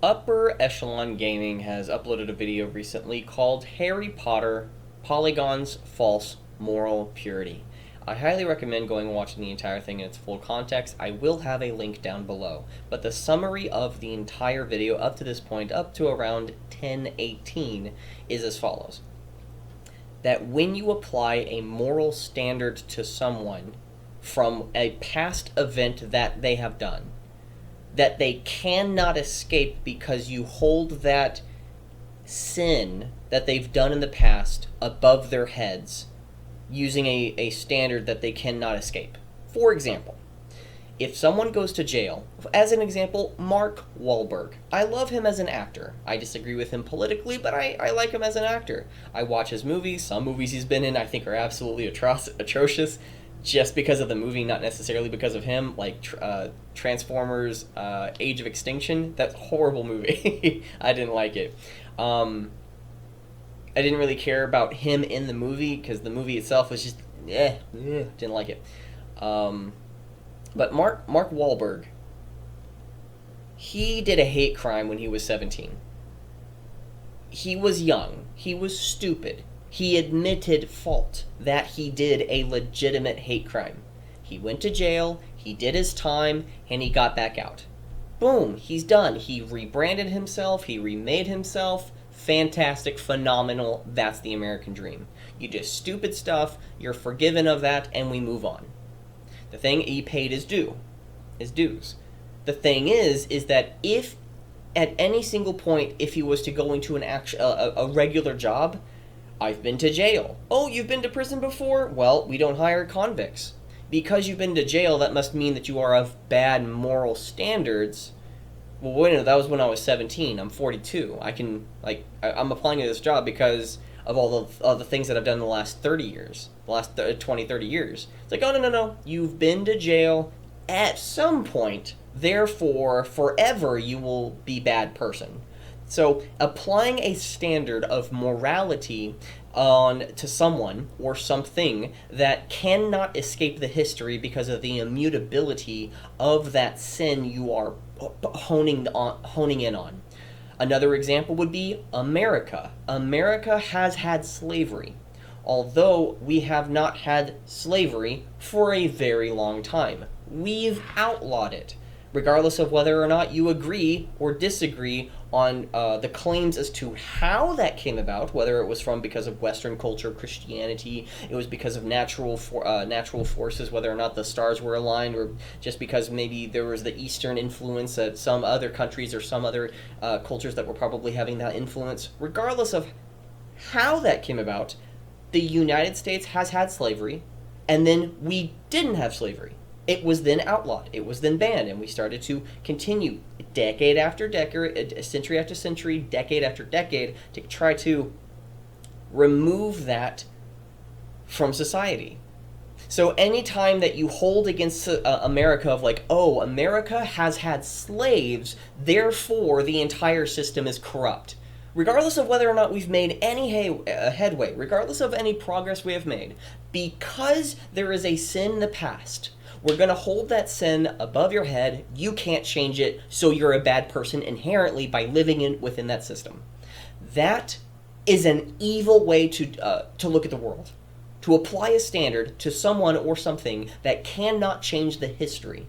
Upper Echelon Gaming has uploaded a video recently called Harry Potter Polygon's False Moral Purity. I highly recommend going and watching the entire thing in its full context. I will have a link down below. But the summary of the entire video up to this point, up to around 10:18, is as follows. That when you apply a moral standard to someone from a past event that they have done, that they cannot escape because you hold that sin that they've done in the past above their heads using a standard that they cannot escape. For example, if someone goes to jail, as an example, Mark Wahlberg. I love him as an actor. I disagree with him politically, but I like him as an actor. I watch his movies. Some movies he's been in I think are absolutely atrocious. Just because of the movie, not necessarily because of him, like Transformers Age of Extinction. That's a horrible movie. I didn't like it. I didn't really care about him in the movie because the movie itself was just, didn't like it. But Mark Wahlberg, he did a hate crime when he was 17. He was young. He was stupid. He admitted fault, that he did a legitimate hate crime. He went to jail, he did his time, and he got back out. Boom, he's done. He rebranded himself, he remade himself. Fantastic, phenomenal, that's the American dream. You do stupid stuff, you're forgiven of that, and we move on. The thing, he paid his dues. The thing is that if at any single point, if he was to go into a regular job, I've been to jail. Oh, you've been to prison before? Well, we don't hire convicts. Because you've been to jail, that must mean that you are of bad moral standards. Well, wait a minute, that was when I was 17. I'm 42. I'm applying to this job because of all the things that I've done in the last 30 years. The last 20, 30 years. It's like, oh, no. You've been to jail at some point. Therefore, forever you will be bad person. So applying a standard of morality to someone or something that cannot escape the history because of the immutability of that sin you are honing in on. Another example would be America. America has had slavery, although we have not had slavery for a very long time. We've outlawed it. Regardless of whether or not you agree or disagree on the claims as to how that came about, whether it was because of Western culture, Christianity, it was because of natural forces, whether or not the stars were aligned, or just because maybe there was the Eastern influence at some other countries or some other cultures that were probably having that influence. Regardless of how that came about, the United States has had slavery, and then we didn't have slavery. It was then outlawed. It was then banned, and we started to continue decade after decade, century after century, decade after decade, to try to remove that from society. So any time that you hold against America of like, oh, America has had slaves, therefore the entire system is corrupt. Regardless of whether or not we've made any headway, regardless of any progress we have made, because there is a sin in the past, we're going to hold that sin above your head. You can't change it, so you're a bad person inherently by living within that system. That is an evil way to look at the world. To apply a standard to someone or something that cannot change the history.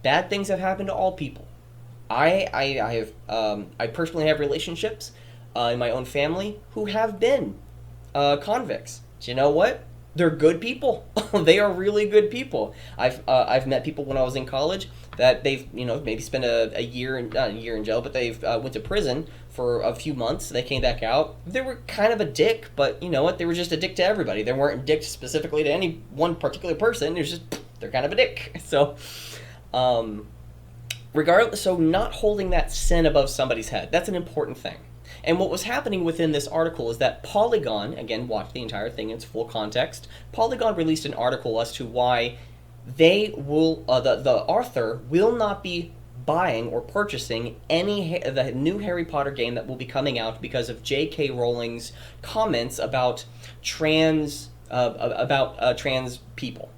Bad things have happened to all people. I personally have relationships in my own family who have been convicts. Do you know what? They're good people. They are really good people. I've met people when I was in college that they've maybe spent a year not a year in jail, but they've went to prison for a few months. They came back out. They were kind of a dick, but you know what? They were just a dick to everybody. They weren't a dick specifically to any one particular person. It was just they're kind of a dick. So, regardless, so not holding that sin above somebody's head. That's an important thing. And what was happening within this article is that Polygon, again, watch the entire thing in its full context, Polygon released an article as to why they will, the author will not be buying or purchasing the new Harry Potter game that will be coming out because of J.K. Rowling's comments about trans people.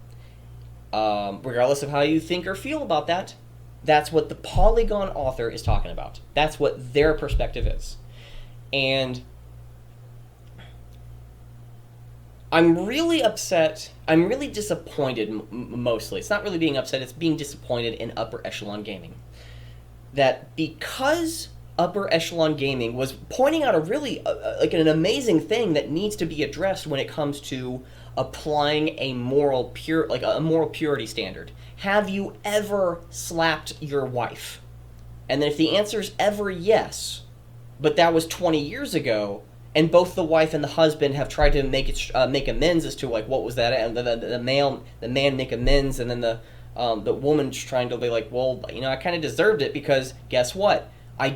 Regardless of how you think or feel about that, That's what the Polygon author is talking about. That's what their perspective is. And I'm really upset. I'm really disappointed, mostly. It's not really being upset, it's being disappointed in Upper Echelon Gaming. That because Upper Echelon Gaming was pointing out a really, like an amazing thing that needs to be addressed when it comes to applying a moral purity standard. Have you ever slapped your wife? And then if the answer is ever yes, but that was 20 years ago, and both the wife and the husband have tried to make amends as to like what was that, and the man make amends, and then the woman's trying to be like, well, you know, I kind of deserved it because guess what? I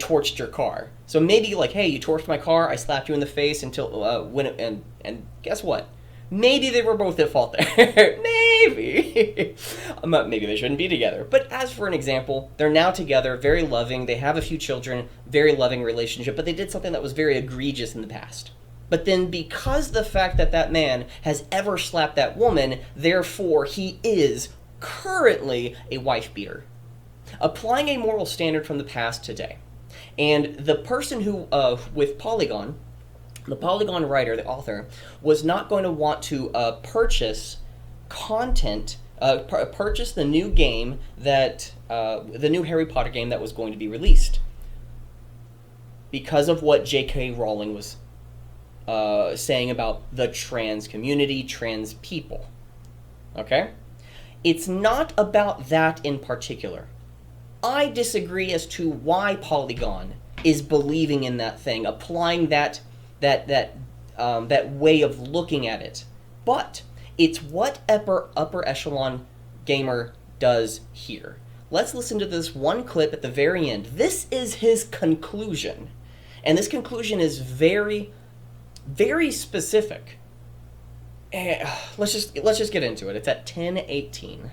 torched your car. So maybe like, hey, you torched my car, I slapped you in the face until and guess what? Maybe they were both at fault there. Maybe. Maybe they shouldn't be together. But as for an example, they're now together, very loving. They have a few children, very loving relationship. But they did something that was very egregious in the past. But then because the fact that that man has ever slapped that woman, therefore he is currently a wife beater. Applying a moral standard from the past today. And the person who, with Polygon, the Polygon writer, the author, was not going to want to purchase content, purchase the new game the new Harry Potter game that was going to be released. Because of what J.K. Rowling was saying about the trans community, trans people. Okay? It's not about that in particular. I disagree as to why Polygon is believing in that thing, applying that way of looking at it. But it's what upper echelon gamer does here. Let's listen to this one clip at the very end. This is his conclusion. And this conclusion is very, very specific. Let's just get into it. It's at 10:18.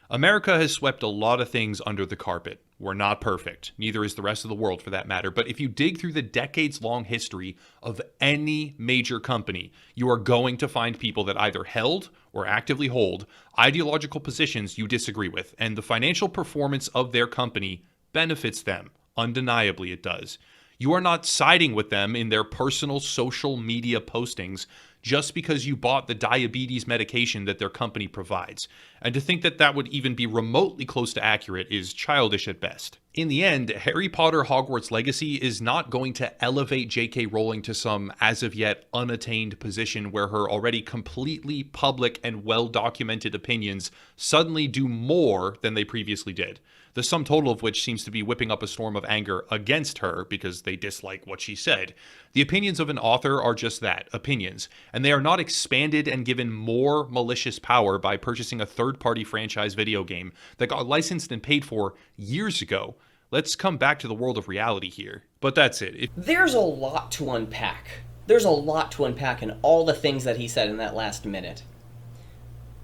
America has swept a lot of things under the carpet. We're not perfect. Neither is the rest of the world for that matter. But if you dig through the decades-long history of any major company, you are going to find people that either held or actively hold ideological positions you disagree with. And the financial performance of their company benefits them. Undeniably, it does. You are not siding with them in their personal social media postings just because you bought the diabetes medication that their company provides. And to think that that would even be remotely close to accurate is childish at best. In the end, Harry Potter Hogwarts Legacy is not going to elevate J.K. Rowling to some as-of-yet unattained position where her already completely public and well-documented opinions suddenly do more than they previously did. The sum total of which seems to be whipping up a storm of anger against her because they dislike what she said. The opinions of an author are just that, opinions, and they are not expanded and given more malicious power by purchasing a third-party franchise video game that got licensed and paid for years ago. Let's come back to the world of reality here. But that's it. There's a lot to unpack. There's a lot to unpack in all the things that he said in that last minute.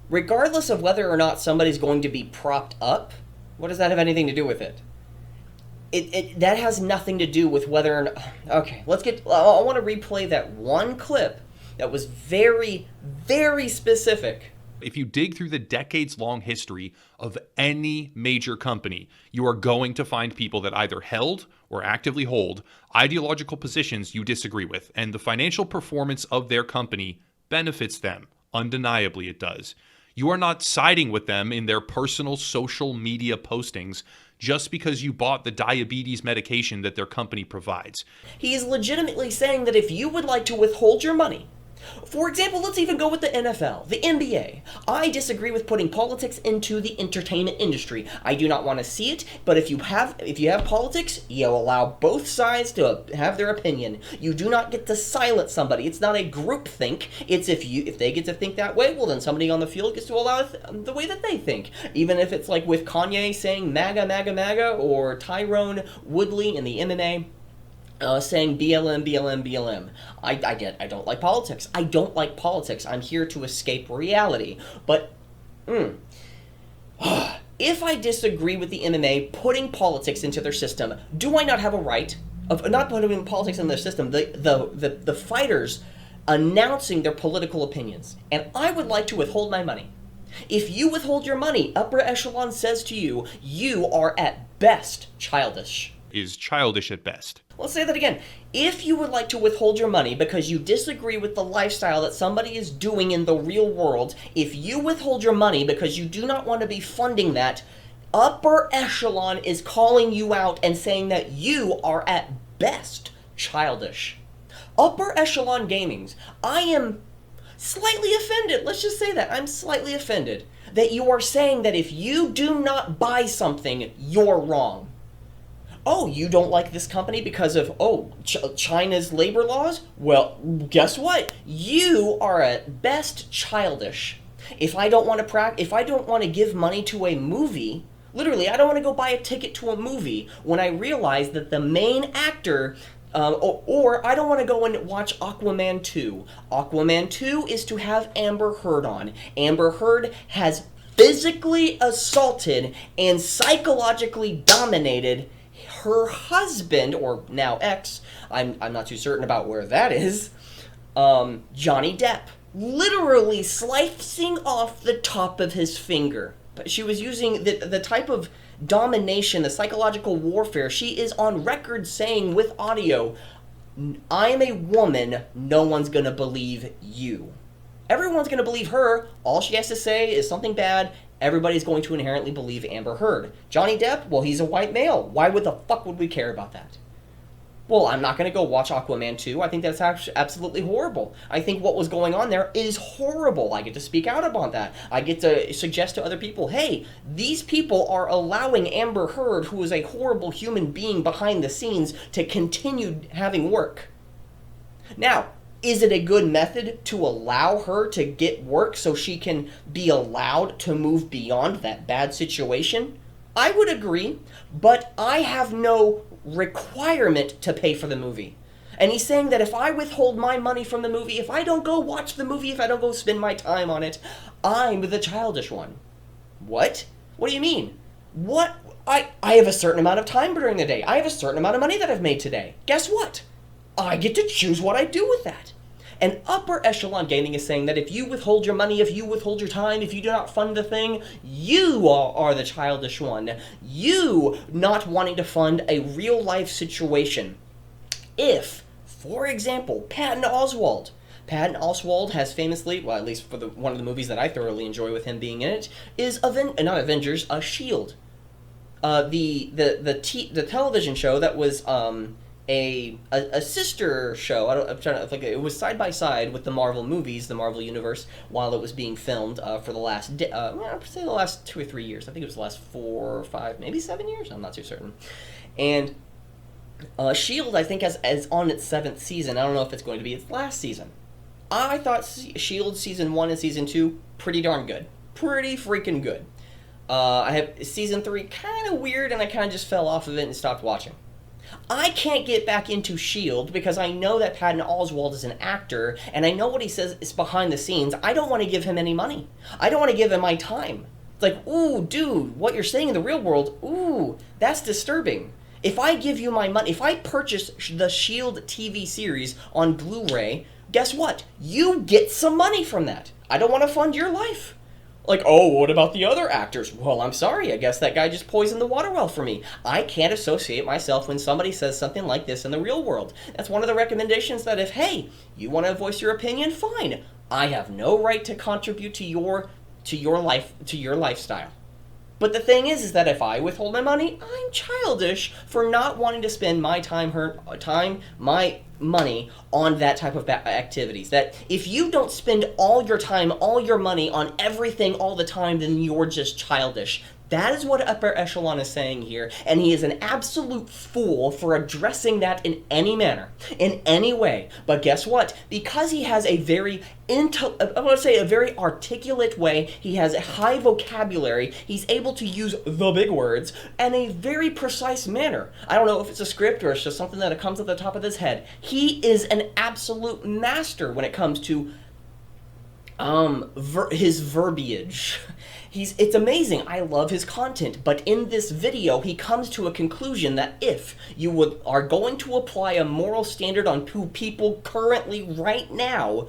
Regardless of whether or not somebody's going to be propped up, what does that have anything to do with it? That has nothing to do with whether or not... Okay, I want to replay that one clip that was very, very specific. If you dig through the decades-long history of any major company, you are going to find people that either held or actively hold ideological positions you disagree with, and the financial performance of their company benefits them. Undeniably, it does. You are not siding with them in their personal social media postings just because you bought the diabetes medication that their company provides. He is legitimately saying that if you would like to withhold your money, for example, let's even go with the NFL, the NBA. I disagree with putting politics into the entertainment industry. I do not want to see it, but if you have politics, you allow both sides to have their opinion. You do not get to silence somebody. It's not a group think. It's if they get to think that way, well then somebody on the field gets to allow the way that they think. Even if it's like with Kanye saying MAGA, MAGA, MAGA, or Tyrone Woodley in the MMA. Saying BLM, BLM, BLM. I don't like politics. I don't like politics. I'm here to escape reality. But, if I disagree with the MMA putting politics into their system, do I not have a right of not putting politics in their system? The fighters announcing their political opinions. And I would like to withhold my money. If you withhold your money, upper echelon says to you, you are at best childish. Is childish at best. Let's say that again. If you would like to withhold your money because you disagree with the lifestyle that somebody is doing in the real world, if you withhold your money because you do not want to be funding that, upper echelon is calling you out and saying that you are at best childish. Upper echelon gamings, I am slightly offended. Let's just say that. I'm slightly offended that you are saying that if you do not buy something, you're wrong. Oh, you don't like this company because of, China's labor laws? Well, guess what? You are at best childish. If I don't want to give money to a movie, literally, I don't want to go buy a ticket to a movie when I realize that the main actor, or I don't want to go and watch Aquaman 2. Aquaman 2 is to have Amber Heard on. Amber Heard has physically assaulted and psychologically dominated her husband, or now ex, I'm not too certain about where that is, Johnny Depp, literally slicing off the top of his finger. But she was using the type of domination, the psychological warfare. She is on record saying with audio, I'm a woman, no one's gonna believe you. Everyone's gonna believe her. All she has to say is something bad. Everybody's going to inherently believe Amber Heard. Johnny Depp, well, he's a white male. Why would the fuck would we care about that? Well, I'm not going to go watch Aquaman 2. I think that's absolutely horrible. I think what was going on there is horrible. I get to speak out about that. I get to suggest to other people, hey, these people are allowing Amber Heard, who is a horrible human being behind the scenes, to continue having work. Now, is it a good method to allow her to get work so she can be allowed to move beyond that bad situation? I would agree, but I have no requirement to pay for the movie. And he's saying that if I withhold my money from the movie, if I don't go watch the movie, if I don't go spend my time on it, I'm the childish one. What? What do you mean? What? I have a certain amount of time during the day. I have a certain amount of money that I've made today. Guess what? I get to choose what I do with that. And upper echelon gaming is saying that if you withhold your money, if you withhold your time, if you do not fund the thing, you are the childish one. You not wanting to fund a real life situation. If, for example, Patton Oswalt has famously, well, at least for one of the movies that I thoroughly enjoy with him being in it, is not Avengers, Shield. The television show that was a sister show. It was side by side with the Marvel movies, the Marvel universe, while it was being filmed for the last I'd say the last 2 or 3 years. I think it was the last 4 or 5, maybe 7 years. I'm not too certain. And Shield, I think, is on its 7th season. I don't know if it's going to be its last season. I thought Shield season 1 and season 2 pretty darn good, pretty freaking good. I have season 3 kind of weird, and I kind of just fell off of it and stopped watching. I can't get back into S.H.I.E.L.D. because I know that Patton Oswalt is an actor, and I know what he says is behind the scenes. I don't want to give him any money. I don't want to give him my time. It's like, ooh, dude, what you're saying in the real world, ooh, that's disturbing. If I give you my money, if I purchase the S.H.I.E.L.D. TV series on Blu-ray, guess what? You get some money from that. I don't want to fund your life. Like, oh, what about the other actors? Well, I'm sorry, I guess that guy just poisoned the water well for me. I can't associate myself when somebody says something like this in the real world. That's one of the recommendations that if, hey, you want to voice your opinion, fine. I have no right to contribute to your lifestyle. But the thing is that if I withhold my money, I'm childish for not wanting to spend my my money on that type of activities. That if you don't spend all your time, all your money on everything all the time, then you're just childish. That is what Upper Echelon is saying here, and he is an absolute fool for addressing that in any manner, in any way. But guess what? Because he has a very a very articulate way, he has a high vocabulary, he's able to use the big words in a very precise manner. I don't know if it's a script or it's just something that comes at the top of his head. He is an absolute master when it comes to his verbiage. It's amazing. I love his content. But in this video, he comes to a conclusion that if you are going to apply a moral standard on people currently right now,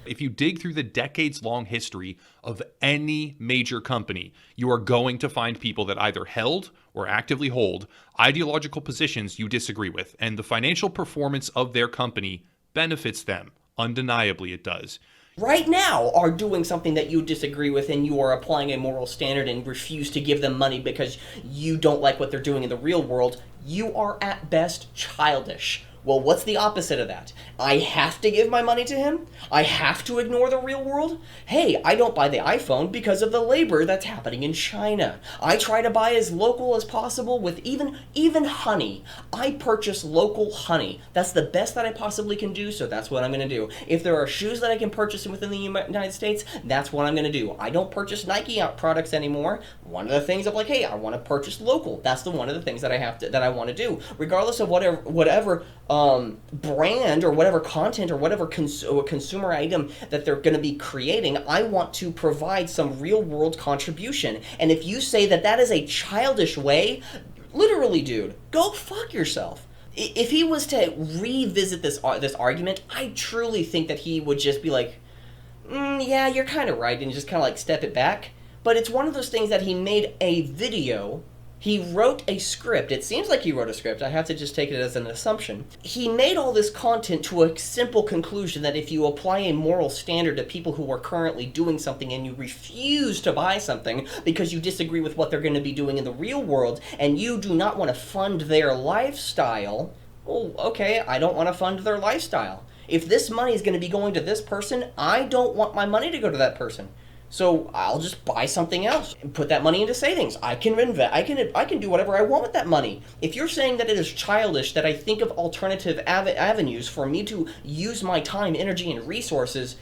if you dig through the decades-long history of any major company, you are going to find people that either held or actively hold ideological positions you disagree with, and the financial performance of their company benefits them. Undeniably, it does. Right now are doing something that you disagree with, and you are applying a moral standard and refuse to give them money because you don't like what they're doing in the real world, you are at best childish. Well, what's the opposite of that? I have to give my money to him? I have to ignore the real world? Hey, I don't buy the iPhone because of the labor that's happening in China. I try to buy as local as possible with even honey. I purchase local honey. That's the best that I possibly can do, so that's what I'm going to do. If there are shoes that I can purchase within the United States, that's what I'm going to do. I don't purchase Nike products anymore. One of the things I'm like, hey, I want to purchase local. That's one of the things that I want to do, regardless of whatever brand or whatever content or whatever consumer item that they're going to be creating. I want to provide some real world contribution. And if you say that that is a childish way, literally, dude, go fuck yourself. If he was to revisit this argument, I truly think that he would just be like, yeah, you're kind of right, and just kind of like step it back. But it's one of those things that he made a video. He wrote a script. It seems like he wrote a script. I have to just take it as an assumption. He made all this content to a simple conclusion that if you apply a moral standard to people who are currently doing something and you refuse to buy something because you disagree with what they're going to be doing in the real world and you do not want to fund their lifestyle, well, okay, I don't want to fund their lifestyle. If this money is going to be going to this person, I don't want my money to go to that person. So I'll just buy something else and put that money into savings. I can invest. I can do whatever I want with that money. If you're saying that it is childish that I think of alternative avenues for me to use my time, energy, and resources,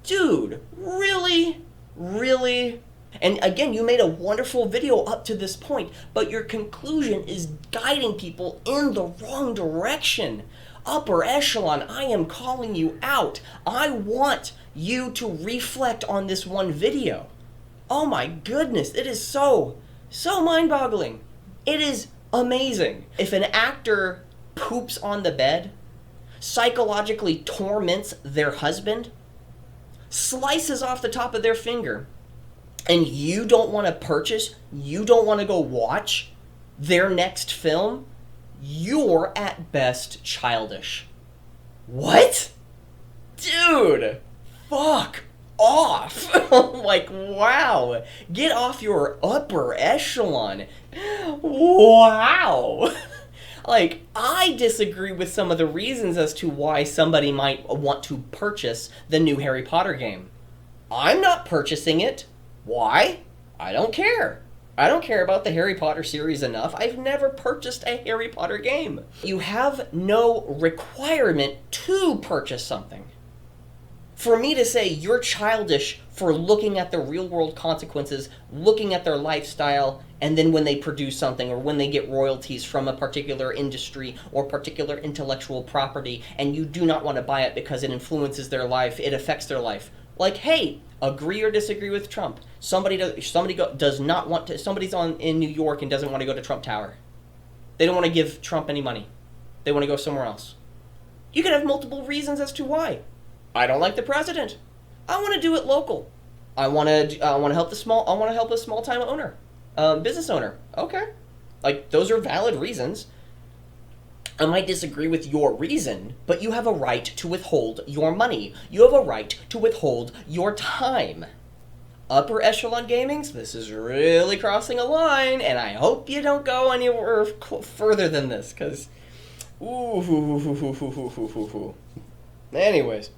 dude, really? And again, you made a wonderful video up to this point, but your conclusion is guiding people in the wrong direction. Upper echelon, I am calling you out. I want you to reflect on this one video. Oh my goodness, it is so mind-boggling. It is amazing. If an actor poops on the bed, psychologically torments their husband, slices off the top of their finger, and you don't want to purchase, you don't want to go watch their next film, you're at best childish. What? Dude, fuck off. Like, wow. Get off your upper echelon. Wow. Like, I disagree with some of the reasons as to why somebody might want to purchase the new Harry Potter game. I'm not purchasing it. Why? I don't care. I don't care about the Harry Potter series enough. I've never purchased a Harry Potter game. You have no requirement to purchase something. For me to say you're childish for looking at the real world consequences, looking at their lifestyle, and then when they produce something or when they get royalties from a particular industry or particular intellectual property and you do not want to buy it because it influences their life, it affects their life. Like, hey, agree or disagree with Trump. Somebody's in New York and doesn't want to go to Trump Tower. They don't want to give Trump any money. They want to go somewhere else. You can have multiple reasons as to why. I don't like the president. I want to do it local. I want to help a small time owner, business owner. Okay, like those are valid reasons. I might disagree with your reason, but you have a right to withhold your money. You have a right to withhold your time. Upper echelon gamings, this is really crossing a line, and I hope you don't go anywhere further than this, because, Anyways,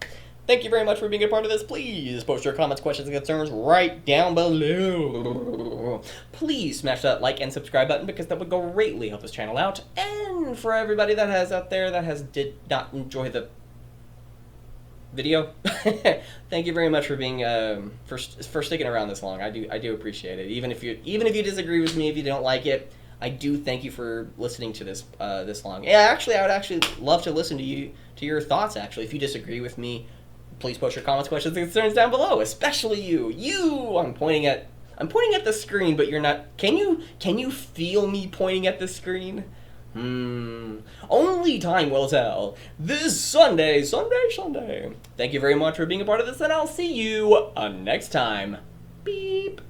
thank you very much for being a part of this. Please post your comments, questions, and concerns right down below. Please smash that like and subscribe button because that would greatly help this channel out. And for everybody that has out there that did not enjoy the video, thank you very much for being for sticking around this long. I do appreciate it. Even if you disagree with me, if you don't like it, I do thank you for listening to this this long. Yeah, actually, I would actually love to listen to your thoughts. Actually, if you disagree with me Please post your comments, questions, and concerns down below, especially you. I'm pointing at the screen, but you're not. Can you feel me pointing at the screen? Only time will tell. This Sunday. Thank you very much for being a part of this, and I'll see you next time. Beep.